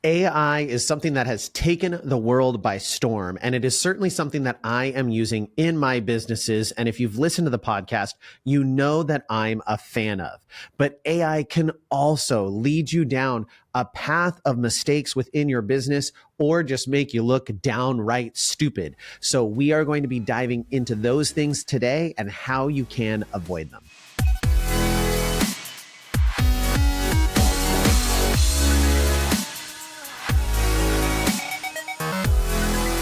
AI is something that has taken the world by storm, and it is certainly something that I am using in my businesses. And if you've listened to the podcast, you know that I'm a fan of. But AI can also lead you down a path of mistakes within your business or just make you look downright stupid. So we are going to be diving into those things today and how you can avoid them.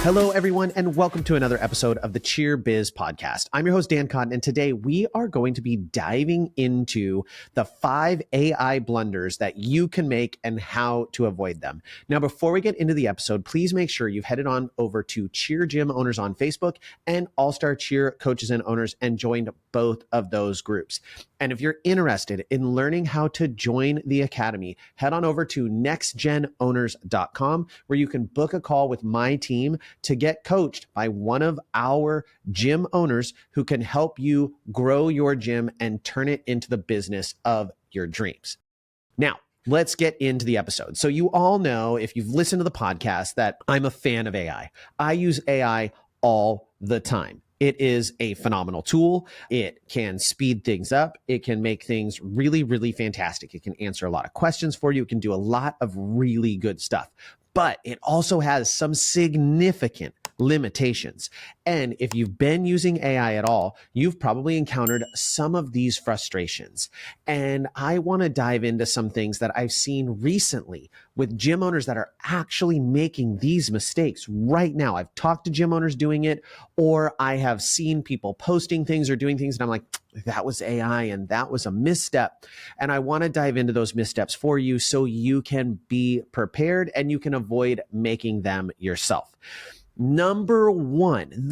Hello, everyone, and welcome to another episode of the Cheer Biz Podcast. I'm your host, Dan Cotton, and today we are going to be diving into the 5 AI blunders that you can make and how to avoid them. Now, before we get into the episode, please make sure you've headed on over to Cheer Gym Owners on Facebook and All-Star Cheer Coaches and Owners and joined both of those groups. And if you're interested in learning how to join the Academy, head on over to nextgenowners.com where you can book a call with my team to get coached by one of our gym owners who can help you grow your gym and turn it into the business of your dreams. Now, let's get into the episode. So you all know, if you've listened to the podcast, that I'm a fan of AI. I use AI all the time. It is a phenomenal tool. It can speed things up. It can make things really, really fantastic. It can answer a lot of questions for you. It can do a lot of really good stuff. But it also has some significant limitations. And if you've been using AI at all, you've probably encountered some of these frustrations. And I want to dive into some things that I've seen recently with gym owners that are actually making these mistakes right now. I've talked to gym owners doing it, or I have seen people posting things or doing things, and I'm like, that was AI and that was a misstep. And I want to dive into those missteps for you so you can be prepared and you can avoid making them yourself. The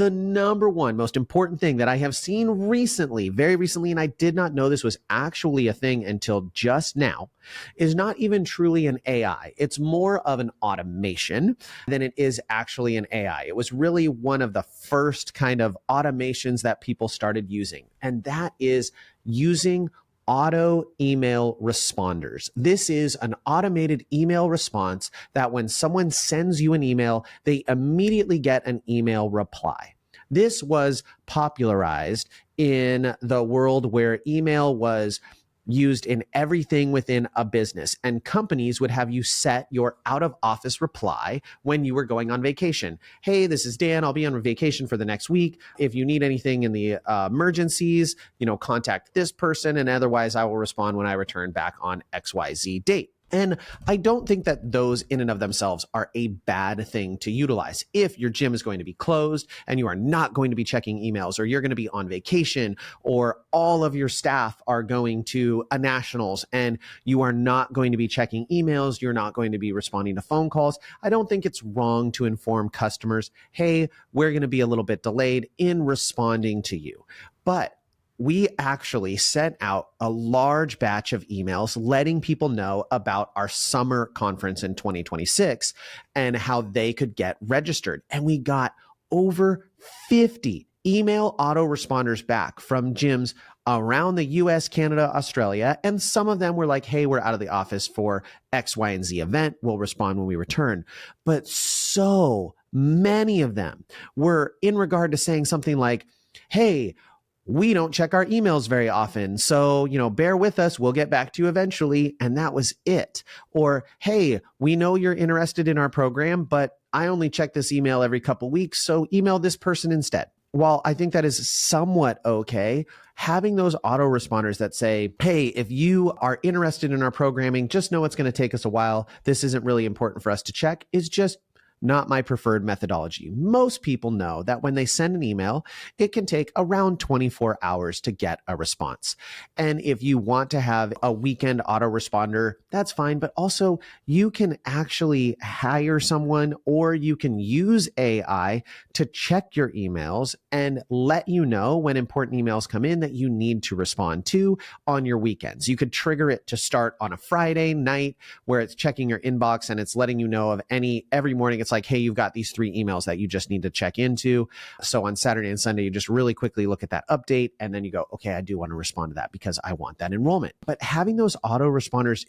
number one most important thing that I have seen recently, very recently, and I did not know this was actually a thing until just now, is not even truly an AI. It's more of an automation than it is actually an AI. It was really one of the first kind of automations that people started using, and that is using auto email responders. This is an automated email response that when someone sends you an email, they immediately get an email reply. This was popularized in the world where email was used in everything within a business, and companies would have you set your out of office reply when you were going on vacation. Hey, this is Dan. I'll be on vacation for the next week. If you need anything in the emergencies, contact this person, and otherwise I will respond when I return back on XYZ date. And I don't think that those in and of themselves are a bad thing to utilize. If your gym is going to be closed and you are not going to be checking emails, or you're going to be on vacation, or all of your staff are going to a nationals and you are not going to be checking emails, you're not going to be responding to phone calls, I don't think it's wrong to inform customers, hey, we're going to be a little bit delayed in responding to you. But we actually sent out a large batch of emails letting people know about our summer conference in 2026 and how they could get registered. And we got over 50 email autoresponders back from gyms around the US, Canada, Australia. And some of them were like, hey, we're out of the office for X, Y, and Z event. We'll respond when we return. But so many of them were in regard to saying something like, hey, we don't check our emails very often, so, bear with us. We'll get back to you eventually. And that was it. Or, hey, we know you're interested in our program, but I only check this email every couple weeks, so email this person instead. While I think that is somewhat okay, having those autoresponders that say, hey, if you are interested in our programming, just know it's going to take us a while. This isn't really important for us to check, is just not my preferred methodology. Most people know that when they send an email, it can take around 24 hours to get a response. And if you want to have a weekend autoresponder, that's fine. But also you can actually hire someone, or you can use AI to check your emails and let you know when important emails come in that you need to respond to on your weekends. You could trigger it to start on a Friday night where it's checking your inbox and it's letting you know of every morning. it's like, hey, you've got these 3 emails that you just need to check into. So on Saturday and Sunday, you just really quickly look at that update and then you go, okay, I do want to respond to that because I want that enrollment. But having those autoresponders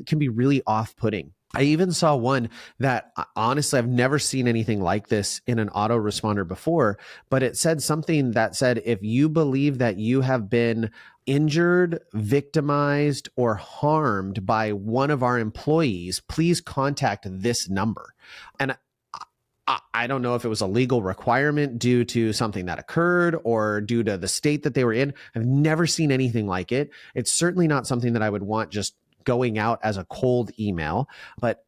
can be really off-putting. I even saw one that honestly, I've never seen anything like this in an autoresponder before, but it said something that said, if you believe that you have been injured, victimized, or harmed by one of our employees, please contact this number. And I don't know if it was a legal requirement due to something that occurred or due to the state that they were in. I've never seen anything like it. It's certainly not something that I would want just going out as a cold email, but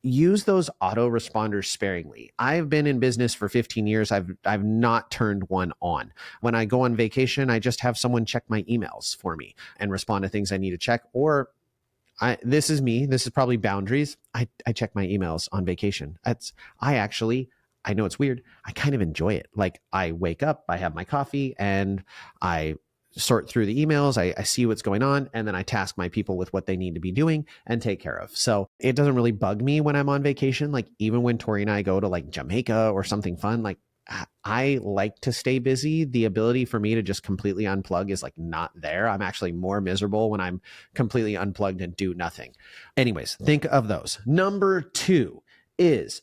use those autoresponders sparingly. I've been in business for 15 years. I've not turned one on. When I go on vacation, I just have someone check my emails for me and respond to things I need to check. Or this is me. This is probably boundaries. I check my emails on vacation. I know it's weird. I kind of enjoy it. Like I wake up, I have my coffee and I sort through the emails. I see what's going on, and then I task my people with what they need to be doing and take care of. So it doesn't really bug me when I'm on vacation. Like even when Tori and I go to like Jamaica or something fun, like I like to stay busy. The ability for me to just completely unplug is like not there. I'm actually more miserable when I'm completely unplugged and do nothing. Anyways, think of those. Number 2 is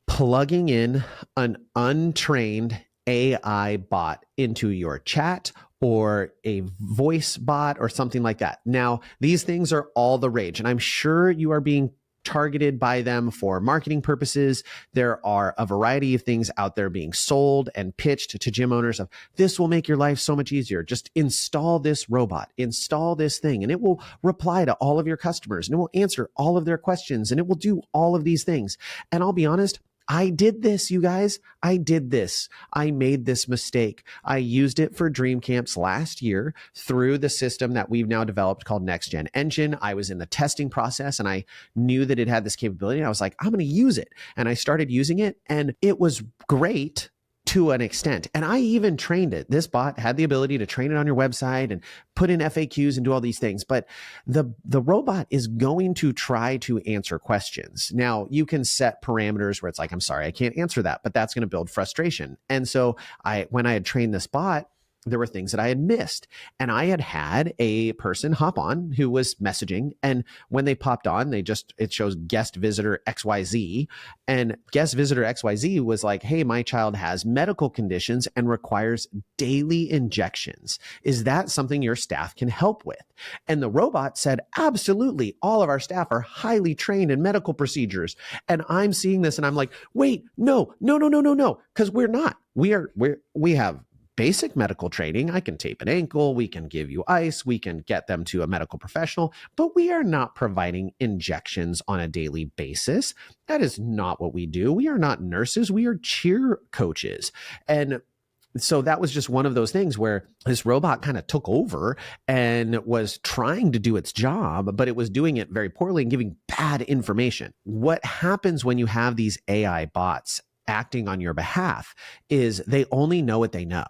plugging in an untrained AI bot into your chat or a voice bot or something like that. Now, these things are all the rage, and I'm sure you are being targeted by them for marketing purposes. There are a variety of things out there being sold and pitched to gym owners of, this will make your life so much easier. Just install this robot, install this thing, and it will reply to all of your customers, and it will answer all of their questions, and it will do all of these things. And I'll be honest, I did this, you guys. I did this. I made this mistake. I used it for dream camps last year through the system that we've now developed called Next Gen Engine. I was in the testing process and I knew that it had this capability. And I was like, I'm going to use it. And I started using it and it was great to an extent. And I even trained it. This bot had the ability to train it on your website and put in FAQs and do all these things. But the robot is going to try to answer questions. Now, you can set parameters where it's like, I'm sorry, I can't answer that, but that's going to build frustration. And so when I had trained this bot, there were things that I had missed. And I had a person hop on who was messaging. And when they popped on, it shows guest visitor XYZ. And guest visitor XYZ was like, hey, my child has medical conditions and requires daily injections. Is that something your staff can help with? And the robot said, absolutely. All of our staff are highly trained in medical procedures. And I'm seeing this and I'm like, wait, no. Because we're not. We have basic medical training. I can tape an ankle. We can give you ice. We can get them to a medical professional, but we are not providing injections on a daily basis. That is not what we do. We are not nurses. We are cheer coaches. And so that was just one of those things where this robot kind of took over and was trying to do its job, but it was doing it very poorly and giving bad information. What happens when you have these AI bots acting on your behalf is they only know what they know.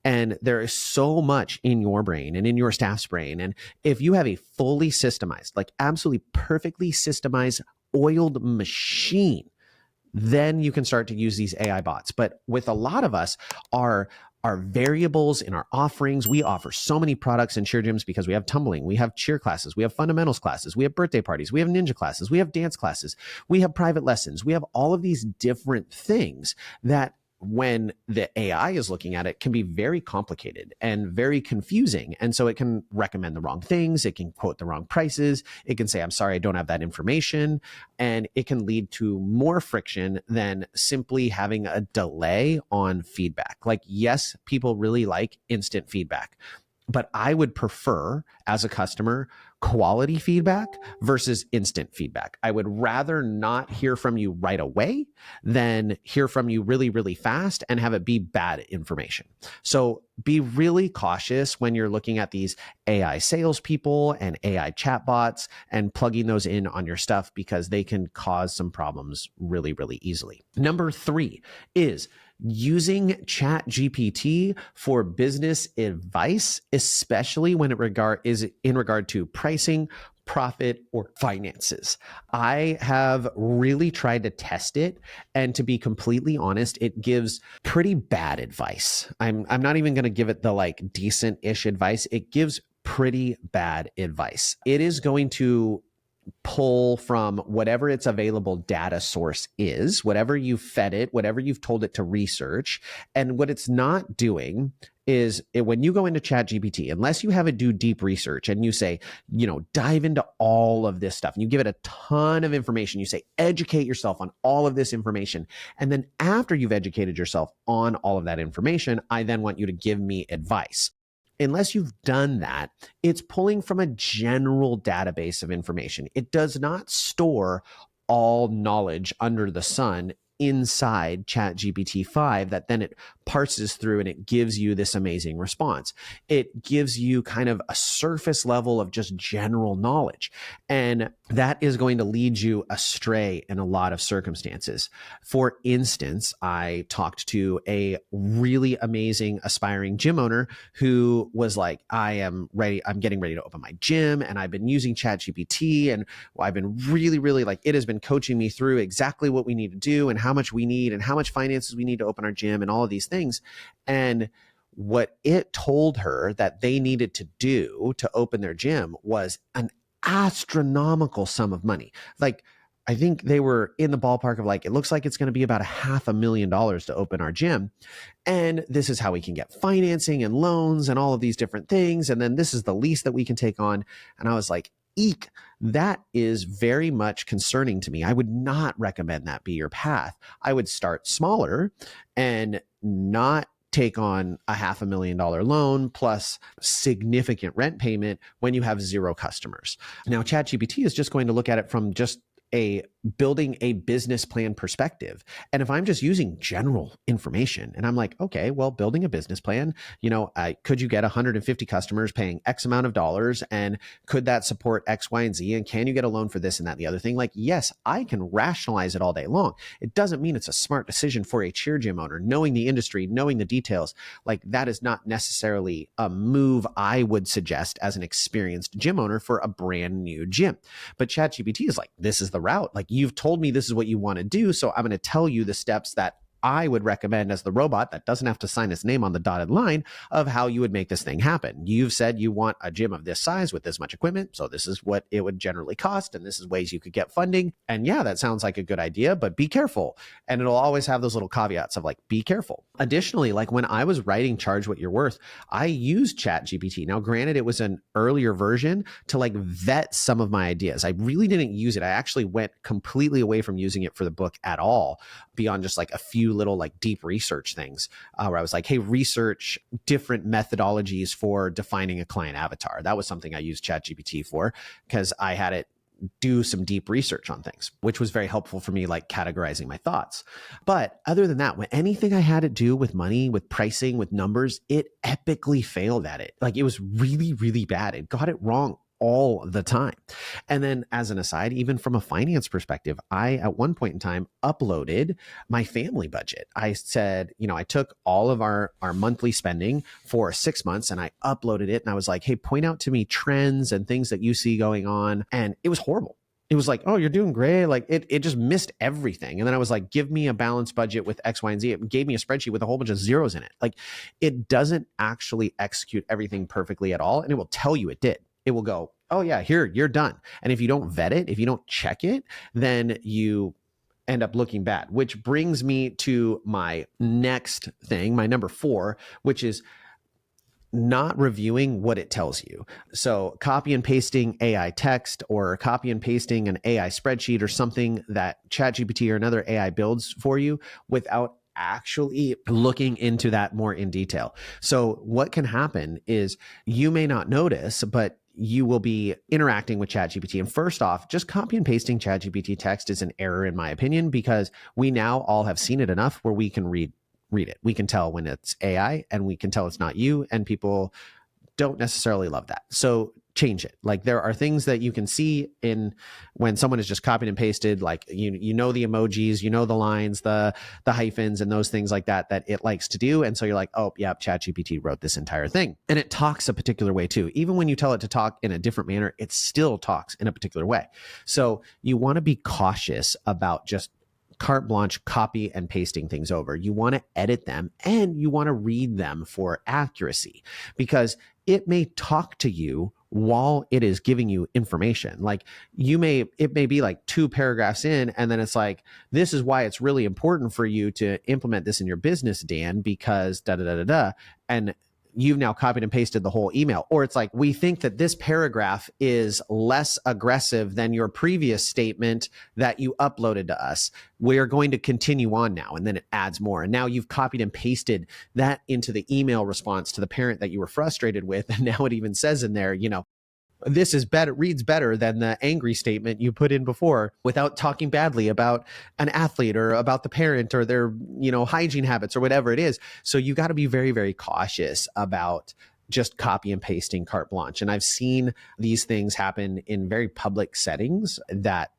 And there is so much in your brain and in your staff's brain. And if you have a fully systemized, like absolutely perfectly systemized, oiled machine, then you can start to use these AI bots. But with a lot of us, our variables in our offerings, we offer so many products in cheer gyms because we have tumbling, we have cheer classes, we have fundamentals classes, we have birthday parties, we have ninja classes, we have dance classes, we have private lessons, we have all of these different things that when the AI is looking at it can be very complicated and very confusing. And so it can recommend the wrong things. It can quote the wrong prices. It can say, I'm sorry, I don't have that information. And it can lead to more friction than simply having a delay on feedback. Like, yes, people really like instant feedback, but I would prefer as a customer quality feedback versus instant feedback. I would rather not hear from you right away than hear from you really, really fast and have it be bad information. So be really cautious when you're looking at these AI salespeople and AI chatbots and plugging those in on your stuff because they can cause some problems really, really easily. Number 3 is using ChatGPT for business advice, especially when it is in regard to pricing, profit, or finances. I have really tried to test it, and to be completely honest, it gives pretty bad advice. I'm not even going to give it the like decent-ish advice. It gives pretty bad advice. It is going to pull from whatever its available data source is, whatever you've fed it, whatever you've told it to research. And what it's not doing is when you go into ChatGPT, unless you have it do deep research and you say, dive into all of this stuff and you give it a ton of information, you say, educate yourself on all of this information. And then after you've educated yourself on all of that information, I then want you to give me advice. Unless you've done that, it's pulling from a general database of information. It does not store all knowledge under the sun inside ChatGPT 5 that then it parses through and it gives you this amazing response. It gives you kind of a surface level of just general knowledge. And that is going to lead you astray in a lot of circumstances. For instance, I talked to a really amazing aspiring gym owner who was like, I'm getting ready to open my gym and I've been using ChatGPT and I've been really like, it has been coaching me through exactly what we need to do and how much we need and how much finances we need to open our gym and all of these things. And what it told her that they needed to do to open their gym was an astronomical sum of money. Like, I think they were in the ballpark of like, it looks like it's going to be about $500,000 to open our gym. And this is how we can get financing and loans and all of these different things. And then this is the lease that we can take on. And I was like, eek, that is very much concerning to me. I would not recommend that be your path. I would start smaller and not take on a $500,000 loan plus significant rent payment when you have zero customers. Now, ChatGPT is just going to look at it from just building a business plan perspective. And if I'm just using general information and I'm like, okay, well, building a business plan, could you get 150 customers paying X amount of dollars? And could that support X, Y, and Z? And can you get a loan for this and that, and the other thing? Like, yes, I can rationalize it all day long. It doesn't mean it's a smart decision for a cheer gym owner. Knowing the industry, knowing the details, like that is not necessarily a move I would suggest as an experienced gym owner for a brand new gym. But ChatGPT is like, this is the route. Like, you've told me this is what you want to do, so I'm going to tell you the steps that I would recommend as the robot that doesn't have to sign its name on the dotted line of how you would make this thing happen. You've said you want a gym of this size with this much equipment, so this is what it would generally cost, and this is ways you could get funding. And yeah, that sounds like a good idea, but be careful. And it'll always have those little caveats of like, be careful. Additionally, like when I was writing Charge What You're Worth, I used ChatGPT. Now, granted, it was an earlier version to like vet some of my ideas. I really didn't use it. I actually went completely away from using it for the book at all, beyond just like a few little like deep research things where I was like, hey, research different methodologies for defining a client avatar. That was something I used ChatGPT for because I had it do some deep research on things, which was very helpful for me, like categorizing my thoughts. But other than that, when anything I had to do with money, with pricing, with numbers, it epically failed at it. Like, it was really bad. It got it wrong all the time. And then as an aside, even from a finance perspective, I, at one point in time, uploaded my family budget. I said, I took all of our monthly spending for 6 months and I uploaded it. And I was like, hey, point out to me trends and things that you see going on. And it was horrible. It was like, oh, you're doing great. Like it just missed everything. And then I was like, give me a balanced budget with X, Y, and Z. It gave me a spreadsheet with a whole bunch of zeros in it. Like, it doesn't actually execute everything perfectly at all. And it will tell you it did. It will go, oh yeah, here, you're done. And if you don't vet it, if you don't check it, then you end up looking bad, which brings me to my next thing, my number 4, which is not reviewing what it tells you. So copy and pasting AI text or copy and pasting an AI spreadsheet or something that ChatGPT or another AI builds for you without actually looking into that more in detail. So what can happen is you may not notice, but you will be interacting with ChatGPT. And first off, just copy and pasting ChatGPT text is an error in my opinion, because we now all have seen it enough where we can read it. We can tell when it's AI and we can tell it's not you, and people don't necessarily love that. So change it. Like there are things that you can see in when someone is just copied and pasted, like you know the emojis, you know the lines, the hyphens and those things like that it likes to do. And so you're like, oh yeah, ChatGPT wrote this entire thing. And it talks a particular way too. Even when you tell it to talk in a different manner, it still talks in a particular way. So you want to be cautious about just carte blanche copy and pasting things over. You want to edit them and you want to read them for accuracy, because it may talk to you while it is giving you information. Like it may be like 2 paragraphs in, and then it's like, this is why it's really important for you to implement this in your business, Dan, because da da da da da. And you've now copied and pasted the whole email. Or it's like, we think that this paragraph is less aggressive than your previous statement that you uploaded to us. We're going to continue on now. And then it adds more. And now you've copied and pasted that into the email response to the parent that you were frustrated with. And now it even says in there, this is better, reads better than the angry statement you put in before, without talking badly about an athlete or about the parent or their, hygiene habits or whatever it is. So you got to be very, very cautious about just copy and pasting carte blanche. And I've seen these things happen in very public settings that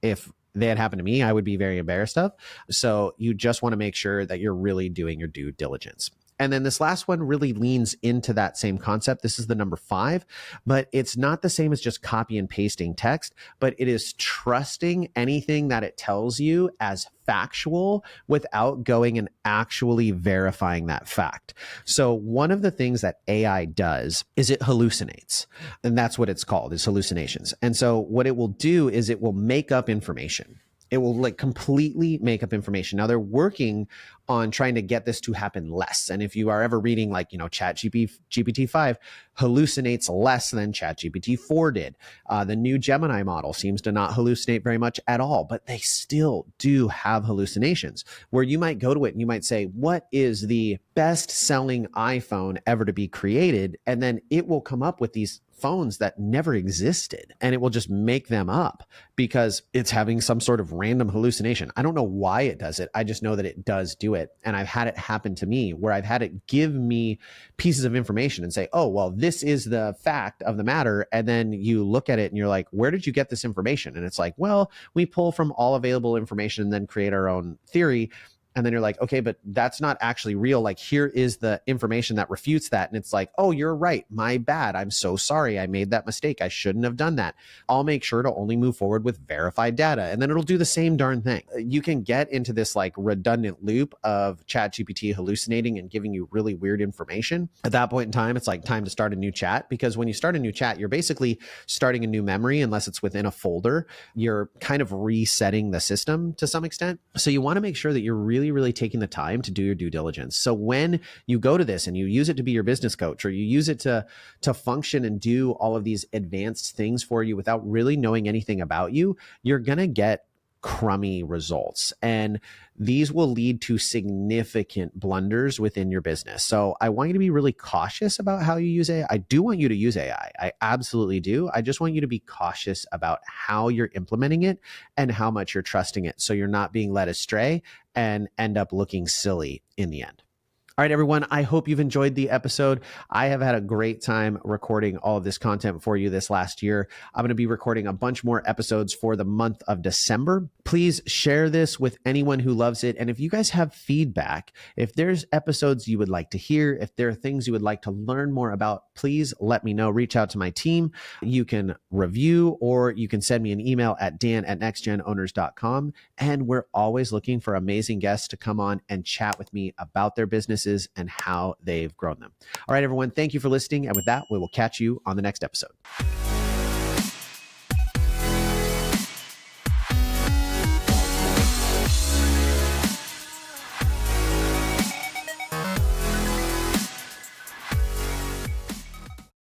if they had happened to me, I would be very embarrassed of. So you just want to make sure that you're really doing your due diligence. And then this last one really leans into that same concept. This is the number 5, but it's not the same as just copy and pasting text, but it is trusting anything that it tells you as factual without going and actually verifying that fact. So one of the things that AI does is it hallucinates, and that's what it's called, is hallucinations. And so what it will do is it will make up information. It will completely make up information. Now they're working on trying to get this to happen less. And if you are ever reading ChatGPT 5 hallucinates less than ChatGPT 4 did. The new Gemini model seems to not hallucinate very much at all, but they still do have hallucinations where you might go to it and you might say, what is the best selling iPhone ever to be created? And then it will come up with these phones that never existed, and it will just make them up because it's having some sort of random hallucination. I don't know why it does it. I just know that it does do it. And I've had it happen to me where I've had it give me pieces of information and say, oh, well, this is the fact of the matter. And then you look at it and you're like, where did you get this information? And it's like, well, we pull from all available information and then create our own theory. And then you're like, okay, but that's not actually real. Like, here is the information that refutes that. And it's like, oh, you're right. My bad. I'm so sorry. I made that mistake. I shouldn't have done that. I'll make sure to only move forward with verified data. And then it'll do the same darn thing. You can get into this redundant loop of ChatGPT hallucinating and giving you really weird information. At that point in time, it's like time to start a new chat, because when you start a new chat, you're basically starting a new memory, unless it's within a folder. You're kind of resetting the system to some extent. So you want to make sure that you're really taking the time to do your due diligence. So when you go to this and you use it to be your business coach, or you use it to function and do all of these advanced things for you without really knowing anything about you, you're going to get crummy results. And these will lead to significant blunders within your business. So I want you to be really cautious about how you use AI. I do want you to use AI. I absolutely do. I just want you to be cautious about how you're implementing it and how much you're trusting it, so you're not being led astray and end up looking silly in the end. All right, everyone, I hope you've enjoyed the episode. I have had a great time recording all of this content for you this last year. I'm going to be recording a bunch more episodes for the month of December. Please share this with anyone who loves it. And if you guys have feedback, if there's episodes you would like to hear, if there are things you would like to learn more about, please let me know. Reach out to my team. You can review, or you can send me an email at dan@nextgenowners.com. And we're always looking for amazing guests to come on and chat with me about their businesses and how they've grown them. All right, everyone, thank you for listening. And with that, we will catch you on the next episode.